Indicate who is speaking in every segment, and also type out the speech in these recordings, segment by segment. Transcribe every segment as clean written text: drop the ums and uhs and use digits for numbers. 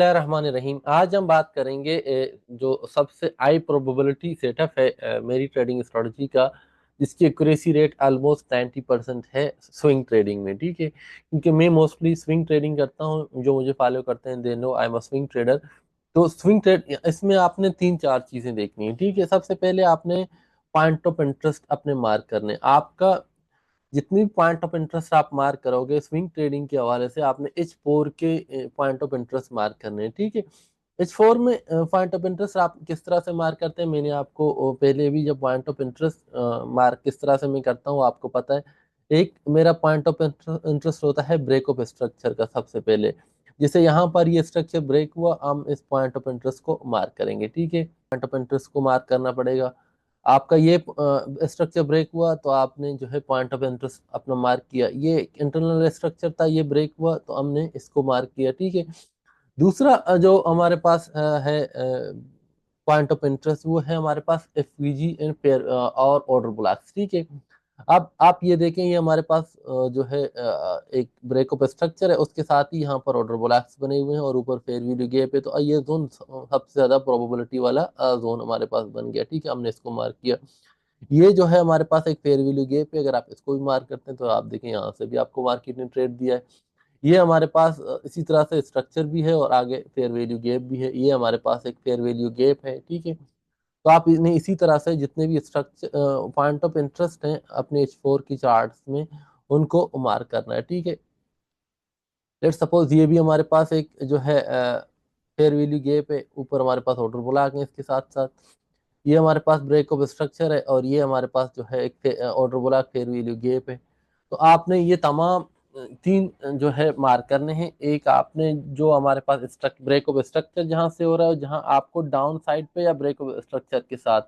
Speaker 1: रहीम। आज हम बात करेंगे जो सबसे हाई प्रोबेबिलिटी सेटअप है मेरी ट्रेडिंग स्ट्रेटजी का, जिसकी एक्यूरेसी रेट ऑलमोस्ट 90% है स्विंग ट्रेडिंग में। ठीक है, क्योंकि मैं मोस्टली स्विंग ट्रेडिंग करता हूं। जो मुझे फॉलो करते हैं they know I am a swing trader. तो स्विंग ट्रेड इसमें आपने तीन चार चीजें देखनी है। ठीक है, सबसे पहले आपने पॉइंट ऑफ इंटरेस्ट अपने मार्क करने। आपका जितनी पॉइंट ऑफ इंटरेस्ट आप मार्क करोगे स्विंग ट्रेडिंग के हवाले से, आपने H4 के पॉइंट ऑफ इंटरेस्ट मार्क करने हैं। ठीक है, H4 में पॉइंट ऑफ इंटरेस्ट आप किस तरह से मार्क करते हैं, मैंने आपको पहले भी जब पॉइंट ऑफ इंटरेस्ट मार्क किस तरह से मैं करता हूँ आपको पता है। एक मेरा पॉइंट ऑफ इंटरेस्ट होता है ब्रेक ऑफ स्ट्रक्चर का। सबसे पहले जैसे यहाँ पर ये स्ट्रक्चर ब्रेक हुआ, हम इस पॉइंट ऑफ इंटरेस्ट को मार्क करेंगे। ठीक है, पॉइंट ऑफ इंटरेस्ट को मार्क करना पड़ेगा। आपका ये स्ट्रक्चर ब्रेक हुआ तो आपने जो है पॉइंट ऑफ इंटरेस्ट अपना मार्क किया। ये इंटरनल स्ट्रक्चर था, ये ब्रेक हुआ तो हमने इसको मार्क किया। ठीक है, दूसरा जो हमारे पास है पॉइंट ऑफ इंटरेस्ट, वो है हमारे पास एफवीजी एंड पेयर और ऑर्डर ब्लॉक्स। ठीक है, अब आप ये देखें, ये हमारे पास जो है एक ब्रेक ऑफ स्ट्रक्चर है, उसके साथ ही यहाँ पर ऑर्डर ब्लॉक्स बने हुए हैं और ऊपर फेयर वैल्यू गैप है। तो ये जोन सबसे ज्यादा प्रोबेबिलिटी वाला जोन हमारे पास बन गया। ठीक है, हमने इसको मार्क किया। ये जो है हमारे पास एक फेयर वैल्यू गैप है। अगर आप इसको भी मार्क करते हैं तो आप देखें यहाँ से भी आपको मार्केट ने ट्रेड दिया है। ये हमारे पास इसी तरह से स्ट्रक्चर भी है और आगे फेयर वैल्यू गैप भी है। ये हमारे पास एक फेयर वैल्यू गैप है। ठीक है, तो आप इन्हें इसी तरह से जितने भी स्ट्रक्चर पॉइंट ऑफ इंटरेस्ट हैं अपने H4 की चार्ट्स में, उनको मार्क करना है। ठीक है, लेट सपोज ये भी हमारे पास एक जो है फेयर वैल्यू गैप है, ऊपर हमारे पास ऑर्डर ब्लॉक है इसके साथ साथ। ये हमारे पास ब्रेक ऑफ स्ट्रक्चर है और ये हमारे पास जो है एक order block fair value gap है। तो आपने ये तमाम तीन जो है मार्क करने हैं। एक आपने जो हमारे पास ब्रेक ऑफ स्ट्रक्चर जहां से हो रहा है, जहां आपको डाउन साइड पे या ब्रेक ऑफ स्ट्रक्चर के साथ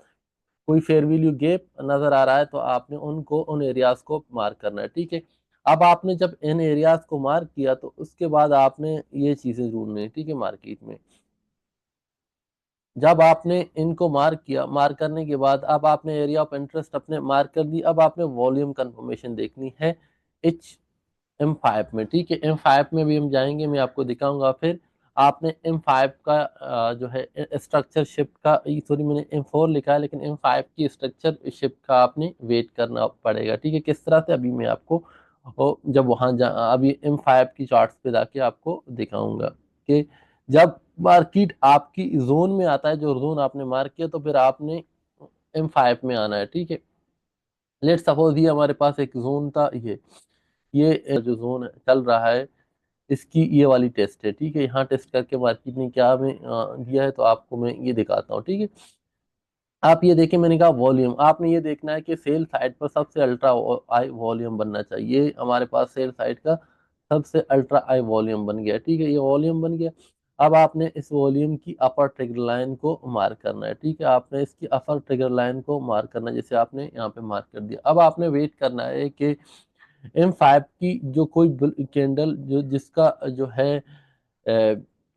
Speaker 1: कोई फेयर वैल्यू गैप नजर आ रहा है, तो आपने उनको उन एरियाज को मार्क करना है। ठीक है, अब आपने जब इन एरियाज को मार्क किया तो उसके बाद आपने ये चीजें ढूंढनी है। ठीक है, मार्केट में जब आपने इनको मार्क किया, मार्क करने के बाद अब आपने एरिया ऑफ इंटरेस्ट अपने मार्क कर दी। अब आपने वॉल्यूम कंफर्मेशन देखनी है M5 में। ठीक है, M5 में भी हम जाएंगे, मैं आपको दिखाऊंगा। फिर आपने M5 का जो है स्ट्रक्चर शिफ्ट का, सॉरी मैंने M4 लिखा है लेकिन M5 की स्ट्रक्चर शिफ्ट का आपने वेट करना पड़ेगा। ठीक है, किस तरह से अभी मैं आपको जब वहां जा अभी M5 की चार्ट्स पे जाके आपको दिखाऊंगा कि जब मार्केट आपकी जोन में आता है, जो जोन आपने मार्क किया, तो फिर आपने M5 में आना है। ठीक है, लेट सपोज ये हमारे पास एक जोन था, ये जो जोन चल रहा है इसकी ये वाली टेस्ट है। ठीक है, यहाँ टेस्ट करके मार्केट ने क्या हमें दिया है, तो आपको मैं ये दिखाता हूँ। ठीक है, आप ये देखें, मैंने कहा वॉल्यूम, आपने ये देखना है कि सेल साइड पर सबसे अल्ट्रा हाई वॉल्यूम बनना चाहिए। हमारे पास सेल साइड का सबसे अल्ट्रा हाई वॉल्यूम बन गया। ठीक है, ये वॉल्यूम बन गया। अब आपने इस वॉल्यूम की अपर ट्रिगर लाइन को मार्क करना है। ठीक है, आपने इसकी अपर ट्रिगर लाइन को मार्क करना है, जैसे आपने यहाँ पे मार्क कर दिया। अब आपने वेट करना है कि M5 की जो कोई कैंडल जो जिसका जो है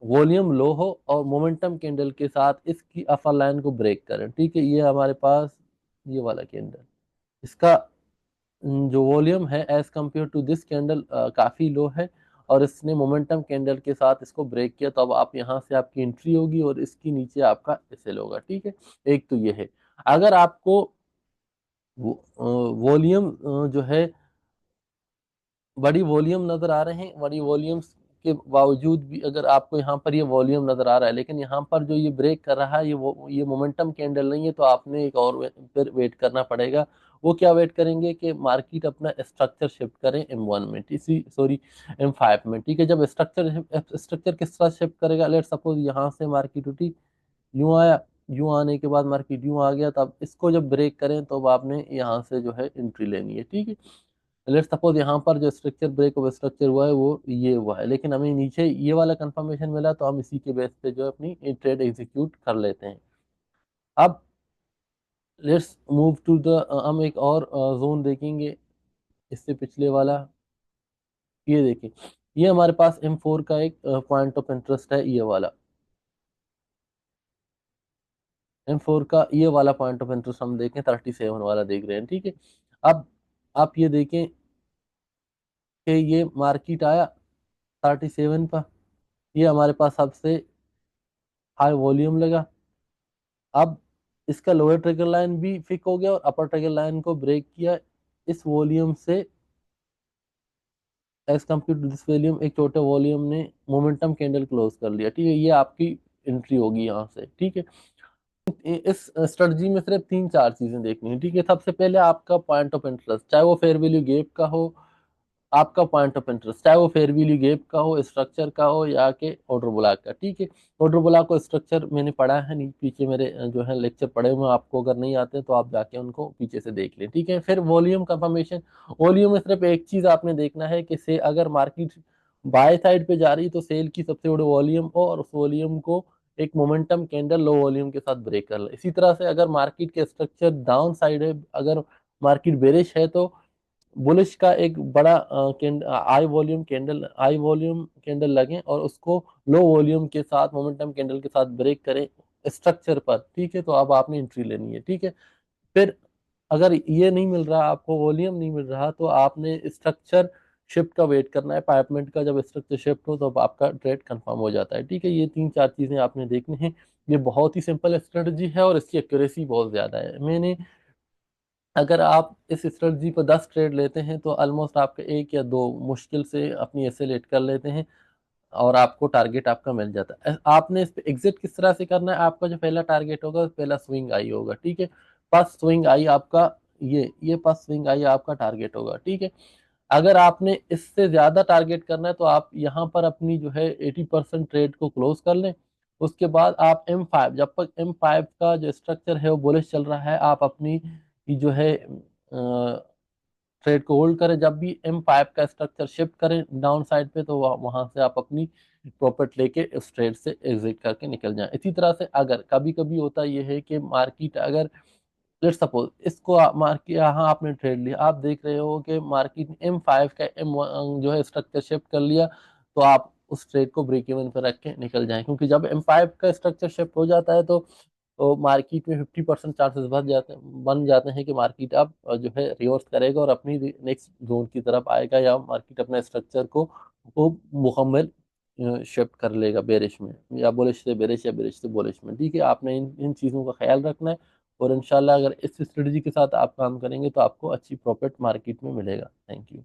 Speaker 1: वॉल्यूम लो हो और मोमेंटम कैंडल के साथ इसकी अपर लाइन को ब्रेक करें। ठीक है, ये हमारे पास ये वाला कैंडल, इसका जो वॉल्यूम है as compare to this candle काफी लो है और इसने मोमेंटम कैंडल के साथ इसको ब्रेक किया। तो अब आप यहाँ से आपकी एंट्री होगी और इसकी नीचे आपका सेल होगा। ठीक है, एक तो ये है। अगर आपको वॉल्यूम जो है बड़ी वॉल्यूम नजर आ रहे हैं, बड़ी वॉल्यूम्स के बावजूद भी अगर आपको यहाँ पर ये वॉल्यूम नजर आ रहा है, लेकिन यहाँ पर जो ये ब्रेक कर रहा है ये मोमेंटम कैंडल नहीं है, तो आपने एक और फिर वेट करना पड़ेगा। वो क्या वेट करेंगे कि मार्केट अपना स्ट्रक्चर शिफ्ट करें M1 में, इसी सॉरी M5 में। ठीक है, जब स्ट्रक्चर स्ट्रक्चर किस तरह शिफ्ट करेगा, लेट सपोज यहाँ से मार्केट उठी, यूं आया, यूं आने के बाद मार्केट यूं आ गया, तो अब इसको जब ब्रेक करें तो अब आपने यहाँ से जो है एंट्री लेनी है। ठीक है, लेट सपोज यहाँ पर जो स्ट्रक्चर ब्रेक ऑफ स्ट्रक्चर हुआ है वो ये हुआ है, लेकिन हमें नीचे ये वाला कंफर्मेशन मिला, तो हम इसी के बेस पे जो है अपनी ट्रेड एग्जीक्यूट कर लेते हैं। अब लेट्स मूव टू द, हम एक और जोन देखेंगे इससे पिछले वाला। ये देखें, ये हमारे पास M4 का एक पॉइंट ऑफ इंटरेस्ट है, ये वाला M4 का ये वाला पॉइंट ऑफ इंटरेस्ट हम देखें 37 वाला देख रहे हैं। ठीक है, अब आप ये देखें कि ये मार्केट आया 37 पर, ये हमारे पास सबसे हाई वॉल्यूम लगा। अब इसका लोअर ट्रिगर लाइन भी फिक हो गया और अपर ट्रिगर लाइन को ब्रेक किया इस वॉल्यूम से, as compare to this volume एक छोटे वॉल्यूम ने मोमेंटम कैंडल क्लोज कर लिया। ठीक है, ये आपकी एंट्री होगी यहाँ से। ठीक है, इस स्ट्रेटजी में सिर्फ तीन चार चीजें देखनी है। ठीक है, सबसे पहले आपका पॉइंट ऑफ इंटरेस्ट, चाहे वो फेयर वैल्यू गैप का हो, आपका पॉइंट ऑफ इंटरेस्ट चाहे वो फेयर वैल्यू गैप का हो, स्ट्रक्चर का हो, या के ऑर्डर ब्लॉक का। ठीक है, ऑर्डर ब्लॉक को स्ट्रक्चर मैंने पढ़ा है, नहीं पीछे मेरे जो है लेक्चर पढ़े हुए हैं, आपको अगर नहीं आते तो आप जाके उनको पीछे से देख लें। ठीक है, फिर वॉल्यूम कंफर्मेशन। वॉल्यूम में सिर्फ एक चीज आपने देखना है कि से अगर मार्केट बाय साइड पे जा रही तो सेल की सबसे बड़ी वॉल्यूम हो और उस वॉल्यूम को एक मोमेंटम कैंडल लो वॉल्यूम के साथ ब्रेक कर ले। इसी तरह से अगर मार्केट के स्ट्रक्चर डाउन साइड है, अगर मार्केट बेरिश है, तो बुलिश का एक बड़ा आई वॉल्यूम कैंडल लगे और उसको लो वॉल्यूम के साथ मोमेंटम कैंडल के साथ ब्रेक करें स्ट्रक्चर पर। ठीक है, तो अब आपने एंट्री लेनी है। ठीक है, फिर अगर ये नहीं मिल रहा, आपको वॉल्यूम नहीं मिल रहा, तो आपने स्ट्रक्चर शिफ्ट का वेट करना है। पाइपमेंट का जब स्ट्रक्चर शिफ्ट हो तो आपका ट्रेड कंफर्म हो जाता है। ठीक है, ये तीन चार चीजें आपने देखनी है। ये बहुत ही सिंपल स्ट्रेटजी है और इसकी एक्यूरेसी बहुत ज्यादा है। मैंने अगर आप इस स्ट्रेटजी पर 10 ट्रेड लेते हैं तो ऑलमोस्ट आपका एक या दो मुश्किल से अपनी ऐसे लेट कर लेते हैं और आपको टारगेट आपका मिल जाता है। आपने इस पे एग्जिट किस तरह से करना है, आपका जो पहला टारगेट होगा पहला स्विंग आई होगा। ठीक है, फर्स्ट स्विंग आई आपका, ये फर्स्ट स्विंग आई आपका टारगेट होगा। ठीक है, अगर आपने इससे ज्यादा टारगेट करना है तो आप यहाँ पर अपनी जो है 80% ट्रेड को क्लोज कर लें। उसके बाद आप M5, जब तक M5 का जो स्ट्रक्चर है वो बुलिश चल रहा है, आप अपनी जो है ट्रेड को होल्ड करें। जब भी M5 का स्ट्रक्चर शिफ्ट करें डाउन साइड पे तो वहां से आप अपनी प्रॉफिट लेके उस ट्रेड से एग्जिट करके निकल जाएं। इसी तरह से अगर कभी कभी होता यह है कि मार्केट अगर लेट्स सपोज इसको मार्केट यहाँ आपने ट्रेड लिया, आप देख रहे हो कि मार्केट ने M5 का M1 जो है स्ट्रक्चर शिफ्ट कर लिया, तो आप उस ट्रेड को ब्रेक इवन पर रख के निकल जाएं, क्योंकि जब M5 का स्ट्रक्चर शिफ्ट हो जाता है तो मार्केट में 50% चांसेस बन जाते हैं कि मार्केट अब जो है रिवर्स करेगा और अपनी नेक्स्ट जोन की तरफ आएगा, या मार्केट अपने स्ट्रक्चर को वो मुकम्मल शिफ्ट कर लेगा बेरिश में, या बुलिश से बेरिश या बेरिश से बुलिश में। ठीक है, आपने इन इन चीज़ों का ख्याल रखना है और इंशाल्लाह अगर इस स्ट्रेटजी के साथ आप काम करेंगे तो आपको अच्छी प्रॉफिट मार्केट में मिलेगा। Thank you.